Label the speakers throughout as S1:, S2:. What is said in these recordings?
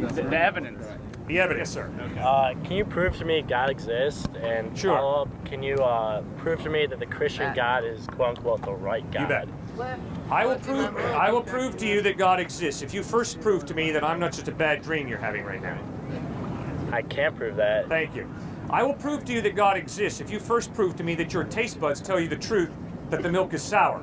S1: The evidence.
S2: The evidence, sir.
S3: Can you prove to me God exists? And
S2: Sure.
S3: follow up, can you prove to me that the Christian God is quote unquote the right God?
S2: You bet. I will prove to you that God exists if you first prove to me that I'm not just a bad dream you're having right now.
S3: I can't prove that.
S2: Thank you. I will prove to you that God exists if you first prove to me that your taste buds tell you the truth that the milk is sour.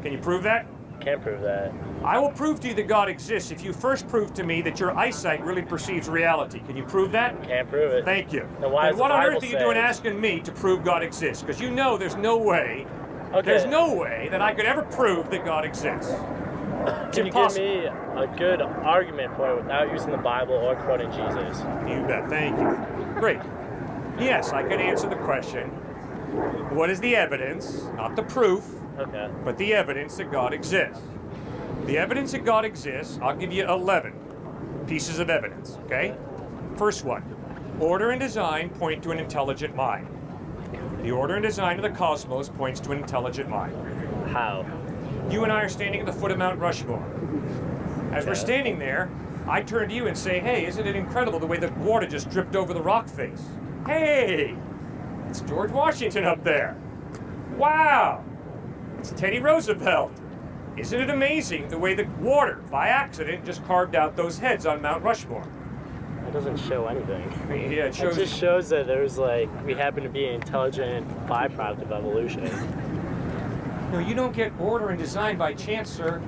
S2: Can you prove that?
S3: Can't prove that.
S2: I will prove to you that God exists if you first prove to me that your eyesight really perceives reality. Can you prove that?
S3: Can't prove it.
S2: Thank you.
S3: Then why
S2: And
S3: does
S2: what
S3: the
S2: on
S3: Bible
S2: earth are you doing
S3: say-
S2: asking me to prove God exists? Because you know there's no way that I could ever prove that God exists. It's
S3: Can you
S2: impossible.
S3: give me a good argument for it without using the Bible or quoting Jesus?
S2: You bet. Thank you. Great. Yes, I can answer the question. What is the evidence, not the proof,
S3: Okay.
S2: but the evidence that God exists? The evidence that God exists, I'll give you 11 pieces of evidence, okay? First one, order and design point to an intelligent mind. The order and design of the cosmos points to an intelligent mind.
S3: How?
S2: You and I are standing at the foot of Mount Rushmore. As we're standing there, I turn to you and say, hey, isn't it incredible the way the water just dripped over the rock face? Hey, it's George Washington up there. Wow, it's Teddy Roosevelt. Isn't it amazing the way the water, by accident, just carved out those heads on Mount Rushmore?
S3: It doesn't show anything.
S2: Yeah, it shows.
S3: It just shows that there's we happen to be an intelligent byproduct of evolution.
S2: No, you don't get order and design by chance, sir.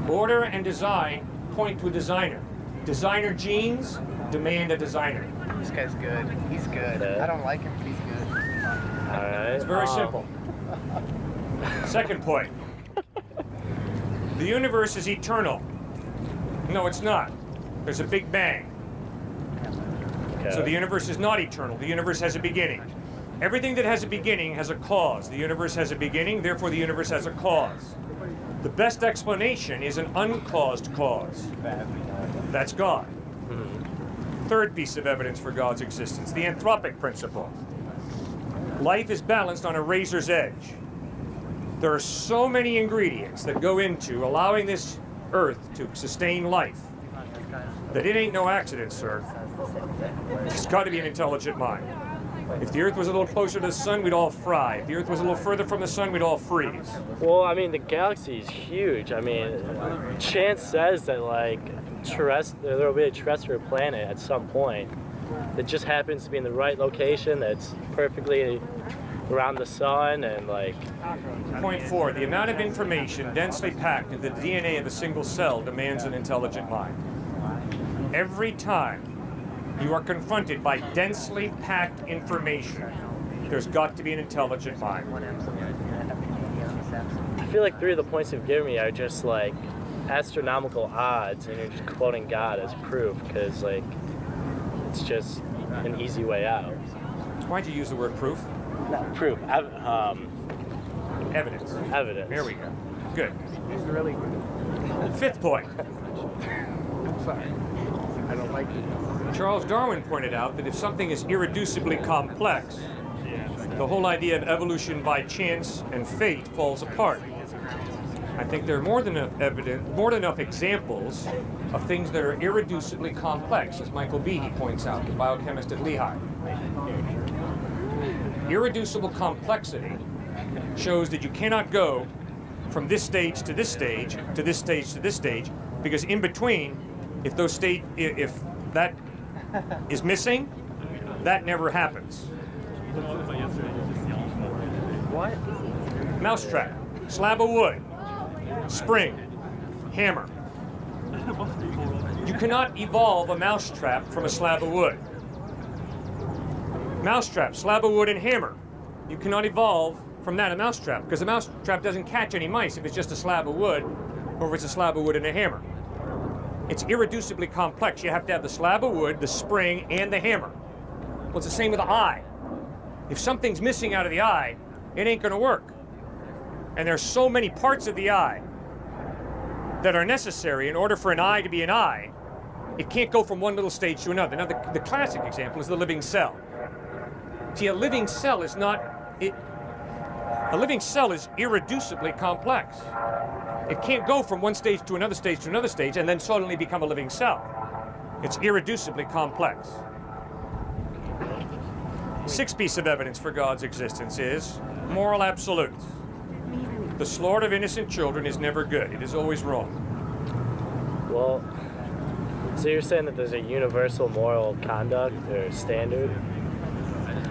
S2: Order and design point to a designer. Designer genes demand a designer.
S1: This guy's good. He's good.
S3: Okay.
S1: I don't like him, but he's good.
S3: All right.
S2: It's very simple. Second point. The universe is eternal. No, it's not. There's a Big Bang.
S3: Okay.
S2: So the universe is not eternal. The universe has a beginning. Everything that has a beginning has a cause. The universe has a beginning, therefore the universe has a cause. The best explanation is an uncaused cause. That's God. Third piece of evidence for God's existence, the anthropic principle. Life is balanced on a razor's edge. There are so many ingredients that go into allowing this earth to sustain life that it ain't no accident, sir. It's got to be an intelligent mind. If the earth was a little closer to the sun, we'd all fry. If the earth was a little further from the sun, we'd all freeze.
S3: Well, I mean, the galaxy is huge. I mean, chance says that there will be a terrestrial planet at some point that just happens to be in the right location, that's perfectly around the sun, and
S2: Point 4, the amount of information densely packed in the DNA of a single cell demands an intelligent mind. Every time you are confronted by densely packed information, there's got to be an intelligent mind.
S3: I feel like 3 of the points you've given me are just astronomical odds, and you're just quoting God as proof because it's just an easy way out.
S2: Why'd you use the word proof?
S3: Proof.
S2: Evidence.
S3: Evidence.
S2: There we go. Good.
S1: He's really good.
S2: Fifth point.
S1: I'm sorry. I don't like it.
S2: Charles Darwin pointed out that if something is irreducibly complex, the whole idea of evolution by chance and fate falls apart. I think there are more than enough examples of things that are irreducibly complex, as Michael Behe points out, the biochemist at Lehigh. Irreducible complexity shows that you cannot go from this stage to this stage to this stage to this stage, because in between, if that is missing, that never happens.
S1: What?
S2: Mousetrap, slab of wood, spring, hammer. You cannot evolve a mousetrap from a slab of wood. Mousetrap, slab of wood, and hammer. You cannot evolve from that a mousetrap, because a mousetrap doesn't catch any mice if it's just a slab of wood, or if it's a slab of wood and a hammer. It's irreducibly complex. You have to have the slab of wood, the spring, and the hammer. Well, it's the same with the eye. If something's missing out of the eye, it ain't gonna work. And there's so many parts of the eye that are necessary in order for an eye to be an eye. It can't go from one little stage to another. Now, the classic example is the living cell. See, a living cell is irreducibly complex. It can't go from one stage to another stage and then suddenly become a living cell. It's irreducibly complex. Sixth piece of evidence for God's existence is moral absolutes. The slaughter of innocent children is never good. It is always wrong.
S3: Well, so you're saying that there's a universal moral conduct or standard?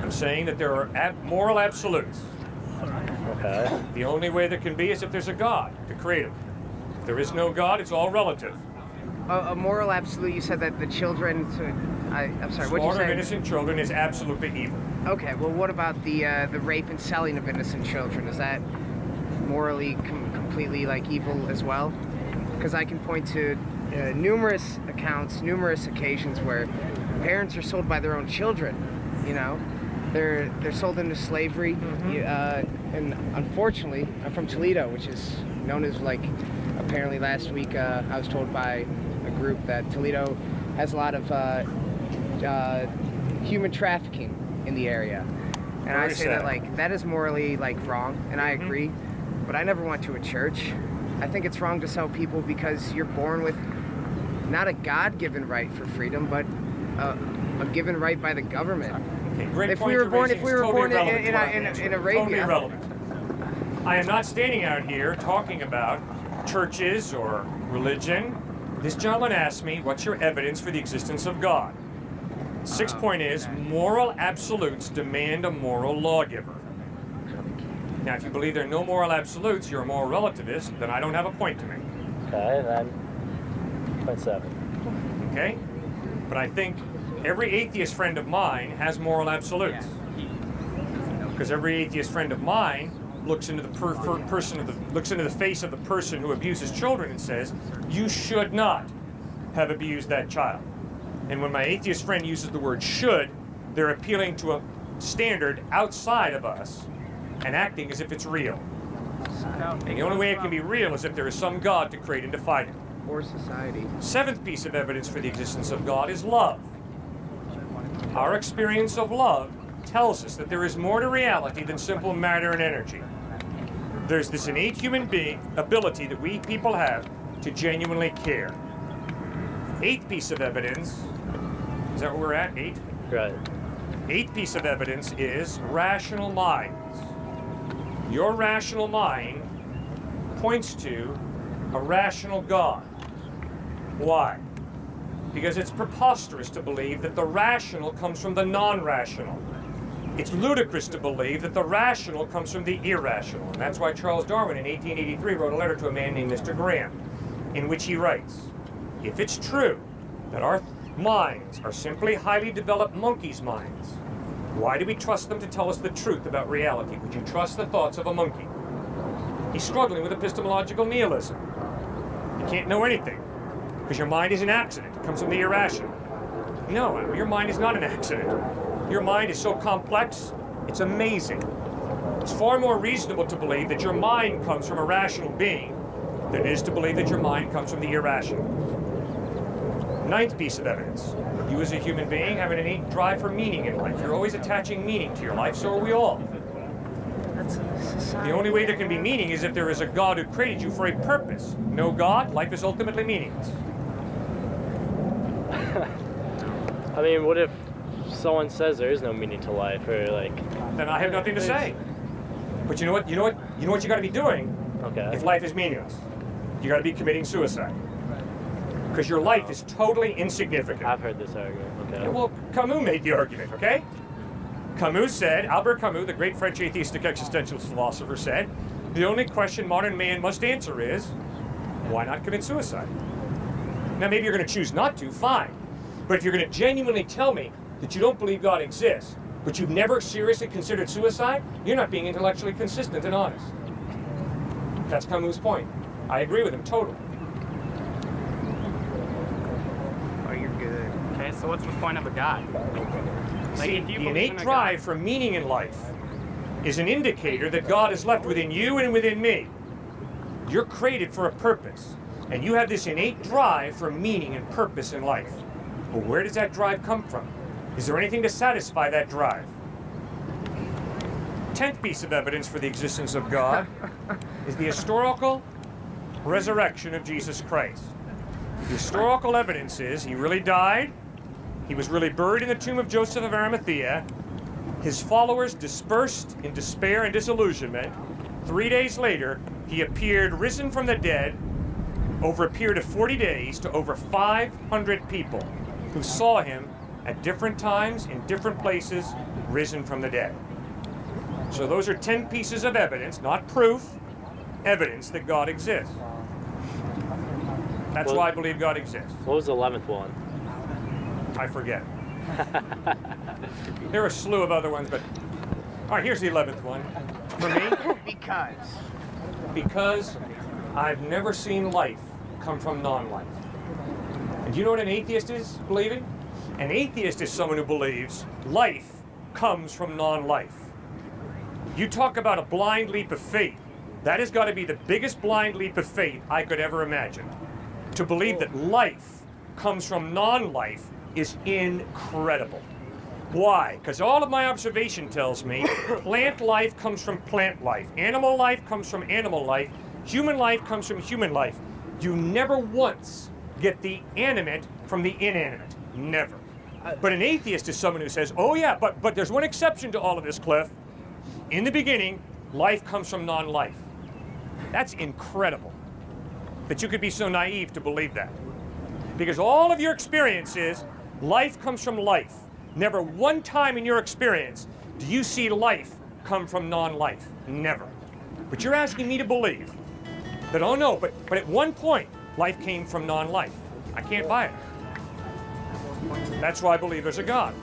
S2: I'm saying that there are moral absolutes.
S3: Okay.
S2: The only way there can be is if there's a God, the creator. If there is no God, it's all relative.
S1: A moral absolute, you said that the children, I'm sorry, what did you
S2: Slaughter of
S1: say?
S2: innocent children is absolutely evil.
S1: Okay, well what about the rape and selling of innocent children? Is that morally completely like evil as well? Because I can point to numerous accounts, numerous occasions where parents are sold by their own children, you know? They're sold into slavery, and unfortunately, I'm from Toledo, which is known as like, apparently last week I was told by a group that Toledo has a lot of human trafficking in the area, and I say that like that is morally like wrong, and I agree, but I never went to a church. I think it's wrong to sell people because you're born with not a God-given right for freedom, but a given right by the government.
S2: Okay, great
S1: If
S2: point
S1: we were
S2: you're
S1: born,
S2: raising.
S1: if we
S2: It's
S1: were
S2: totally
S1: born
S2: irrelevant
S1: in
S2: to what I'm answering.
S1: Arabia,
S2: Totally irrelevant. I am not standing out here talking about churches or religion. This gentleman asked me, what's your evidence for the existence of God? Sixth point is, moral absolutes demand a moral lawgiver. Now, if you believe there are no moral absolutes, you're a moral relativist, then I don't have a point to make.
S3: Okay, then point 7.
S2: Okay? But I think every atheist friend of mine has moral absolutes. Because every atheist friend of mine looks into the face of the person who abuses children and says, you should not have abused that child. And when my atheist friend uses the word should, they're appealing to a standard outside of us and acting as if it's real. And the only way it can be real is if there is some God to create and define it.
S1: or society.
S2: Seventh piece of evidence for the existence of God is love. Our experience of love tells us that there is more to reality than simple matter and energy. There's this innate human being ability that we people have to genuinely care. Eighth piece of evidence, is that where we're at? 8?
S3: Right.
S2: Eighth piece of evidence is rational minds. Your rational mind points to a rational God. Why? Because it's preposterous to believe that the rational comes from the non-rational. It's ludicrous to believe that the rational comes from the irrational. And that's why Charles Darwin in 1883 wrote a letter to a man named Mr. Graham, in which he writes, if it's true that our minds are simply highly developed monkeys' minds, why do we trust them to tell us the truth about reality? Would you trust the thoughts of a monkey? He's struggling with epistemological nihilism. You can't know anything, because your mind is an accident. It comes from the irrational. No, your mind is not an accident. Your mind is so complex, it's amazing. It's far more reasonable to believe that your mind comes from a rational being than it is to believe that your mind comes from the irrational. Ninth piece of evidence. You as a human being have an innate drive for meaning in life. You're always attaching meaning to your life, so are we all. The only way there can be meaning is if there is a God who created you for a purpose. No God, life is ultimately meaningless.
S3: I mean, what if someone says there is no meaning to life, or like?
S2: Then I have nothing to say. But you know what you got to be doing.
S3: Okay.
S2: If life is meaningless, you got to be committing suicide. Because your life is totally insignificant.
S3: I've heard this argument. Okay.
S2: Well, Camus made the argument, okay? Camus said, Albert Camus, the great French atheistic existentialist philosopher, said, the only question modern man must answer is, why not commit suicide? Now, maybe you're going to choose not to, fine. But if you're going to genuinely tell me that you don't believe God exists, but you've never seriously considered suicide, you're not being intellectually consistent and honest. That's Camus' point. I agree with him totally.
S1: Oh, you're good.
S4: Okay, so what's the point of a God?
S2: See,
S4: if you
S2: the
S4: believe
S2: innate
S4: in a
S2: drive
S4: God-
S2: for meaning in life is an indicator that God is left within you and within me. You're created for a purpose, and you have this innate drive for meaning and purpose in life. But where does that drive come from? Is there anything to satisfy that drive? 10th piece of evidence for the existence of God is the historical resurrection of Jesus Christ. The historical evidence is he really died. He was really buried in the tomb of Joseph of Arimathea. His followers dispersed in despair and disillusionment. 3 days later, he appeared risen from the dead over a period of 40 days to over 500 people who saw him at different times in different places, risen from the dead. So those are 10 pieces of evidence, not proof, evidence that God exists. That's why I believe God exists.
S3: What was the 11th one?
S2: I forget. There are a slew of other ones, but all right, here's the 11th one. For me, because I've never seen life come from non-life. And you know what an atheist is believing? An atheist is someone who believes life comes from non-life. You talk about a blind leap of faith. That has got to be the biggest blind leap of faith I could ever imagine. To believe that life comes from non-life is incredible. Why? Because all of my observation tells me plant life comes from plant life, animal life comes from animal life, human life comes from human life. You never once get the animate from the inanimate. Never. But an atheist is someone who says, oh yeah, but there's one exception to all of this, Cliff. In the beginning, life comes from non-life. That's incredible that you could be so naive to believe that. Because all of your experience is life comes from life. Never one time in your experience do you see life come from non-life. Never. But you're asking me to believe that, oh no, but at one point, life came from non-life. I can't buy it. That's why I believe there's a God.